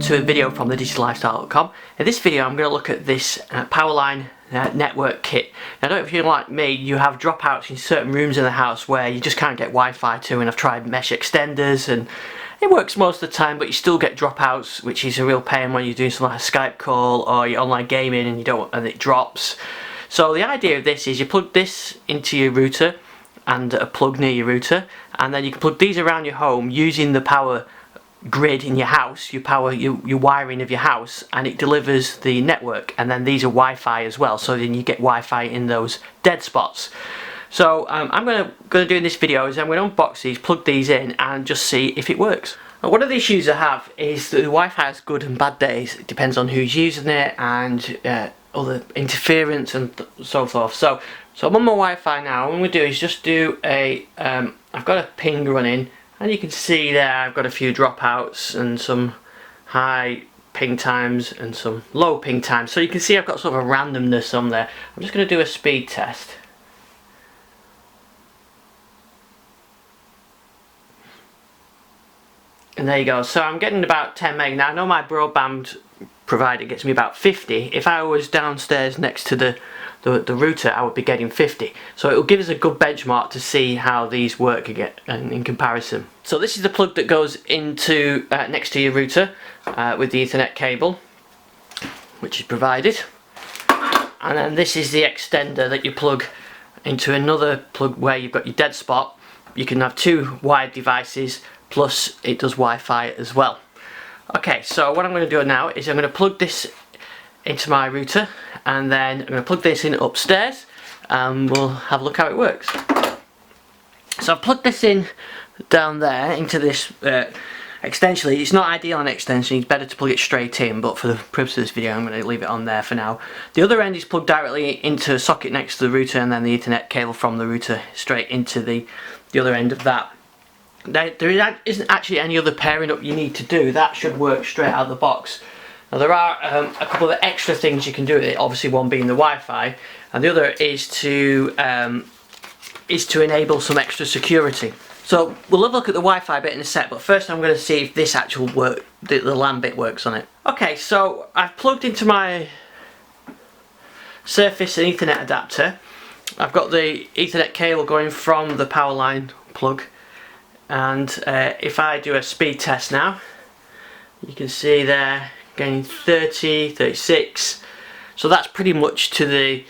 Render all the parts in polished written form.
to a video from thedigitalLifestyle.com. In this video I'm going to look at this Powerline network kit. Now, I don't know if you're like me, you have dropouts in certain rooms in the house where you just can't get Wi-Fi to, and I've tried mesh extenders and it works most of the time, but you still get dropouts, which is a real pain when you're doing something like a Skype call or you're online gaming and it drops. So the idea of this is you plug this into your router and a plug near your router, and then you can plug these around your home using the power grid in your house, your wiring of your house, and it delivers the network. And then these are Wi-Fi as well, so then you get Wi-Fi in those dead spots. So I'm going to do in this video is I'm going to unbox these, plug these in, and just see if it works. Now, one of the issues I have is that the Wi-Fi has good and bad days. It depends on who's using it and other interference and so forth. So I'm on my Wi-Fi now. What I'm going to do is just do a I've got a ping running, and you can see there I've got a few dropouts and some high ping times and some low ping times. So you can see I've got sort of a randomness on there. I'm just going to do a speed test. And there you go. So I'm getting about 10 meg. Now I know my broadband provider gets me about 50. If I was downstairs next to the router, I would be getting 50. So it will give us a good benchmark to see how these work again in comparison. So this is the plug that goes into next to your router with the Ethernet cable, which is provided. And then this is the extender that you plug into another plug where you've got your dead spot. You can have two wired devices, plus it does Wi-Fi as well. Okay, so what I'm going to do now is I'm going to plug this into my router, and then I'm going to plug this in upstairs and we'll have a look how it works. So I've plugged this in down there into this extension. It's not ideal on extension, it's better to plug it straight in, but for the purpose of this video I'm going to leave it on there for now. The other end is plugged directly into a socket next to the router, and then the Ethernet cable from the router straight into the other end of that. Now, there isn't actually any other pairing up you need to do. That should work straight out of the box. Now there are a couple of extra things you can do with it. Obviously, one being the Wi-Fi, and the other is to enable some extra security. So we'll have a look at the Wi-Fi bit in a sec, but first I'm going to see if this actual the LAN bit works on it. Okay, so I've plugged into my Surface and Ethernet adapter. I've got the Ethernet cable going from the Powerline plug. And if I do a speed test now, you can see there getting 30, 36. So that's pretty much to the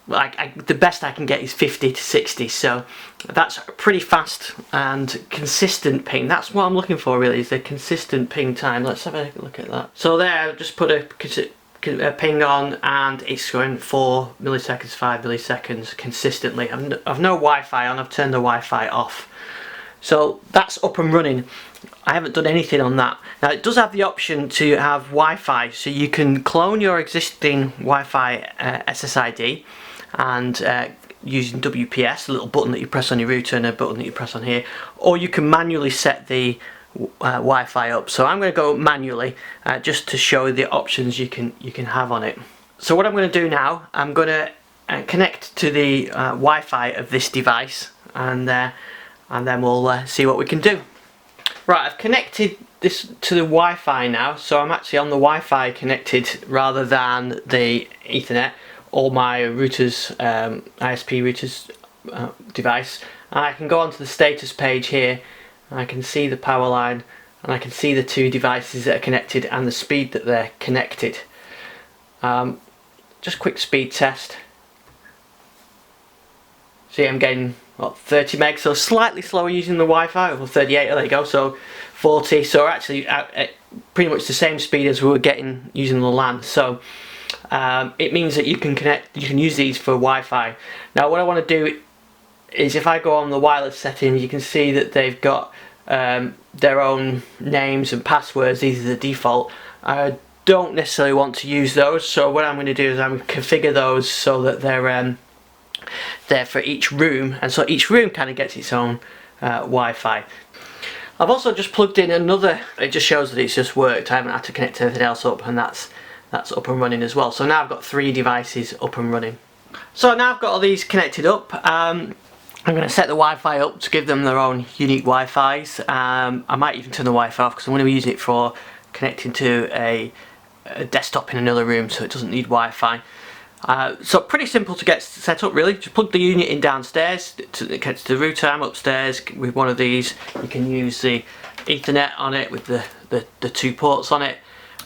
the best I can get is 50 to 60. So that's pretty fast and consistent ping. That's what I'm looking for really, is the consistent ping time. Let's have a look at that. So there, I've just put a ping on, and it's going 4 milliseconds, 5 milliseconds consistently. I've no Wi-Fi on. I've turned the Wi-Fi off. So that's up and running. I haven't done anything on that. Now it does have the option to have Wi-Fi, so you can clone your existing Wi-Fi SSID and using WPS, a little button that you press on your router and a button that you press on here, or you can manually set the Wi-Fi up. So I'm going to go manually just to show the options you can have on it. So what I'm going to do now, I'm going to connect to the Wi-Fi of this device, and then we'll see what we can do. Right, I've connected this to the Wi-Fi now, so I'm actually on the Wi-Fi connected rather than the Ethernet or my router's ISP router's device. And I can go onto the status page here, and I can see the power line, and I can see the two devices that are connected and the speed that they're connected. Just quick speed test. See, I'm getting what, 30 meg, so slightly slower using the Wi-Fi. Well, 38, there you go, so 40. So we're actually at pretty much the same speed as we were getting using the LAN. So it means that you can use these for Wi-Fi. Now what I want to do is, if I go on the wireless settings, you can see that they've got their own names and passwords. These are the default. I don't necessarily want to use those, so what I'm going to do is I'm going to configure those so that they're there for each room, and so each room kind of gets its own Wi-Fi. I've also just plugged in another. It just shows that it's just worked. I haven't had to connect anything else up, and that's up and running as well. So now I've got 3 devices up and running. So now I've got all these connected up. I'm going to set the Wi-Fi up to give them their own unique Wi-Fis. I might even turn the Wi-Fi off because I'm going to be using it for connecting to a desktop in another room, so it doesn't need Wi-Fi. So pretty simple to get set up really. Just plug the unit in downstairs to get to the router. I'm upstairs with one of these. You can use the Ethernet on it with the 2 ports on it,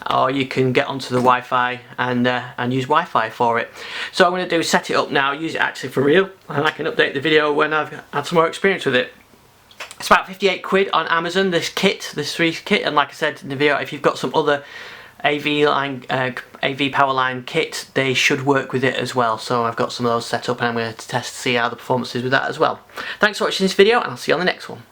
or you can get onto the Wi-Fi and use Wi-Fi for it. So what I'm going to do is set it up now, use it actually for real, and I can update the video when I've had some more experience with it. It's about 58 quid on Amazon, this kit, this 3 kit, and like I said in the video, if you've got some other AV Powerline kit, they should work with it as well. So I've got some of those set up and I'm going to test to see how the performance is with that as well. Thanks for watching this video, and I'll see you on the next one.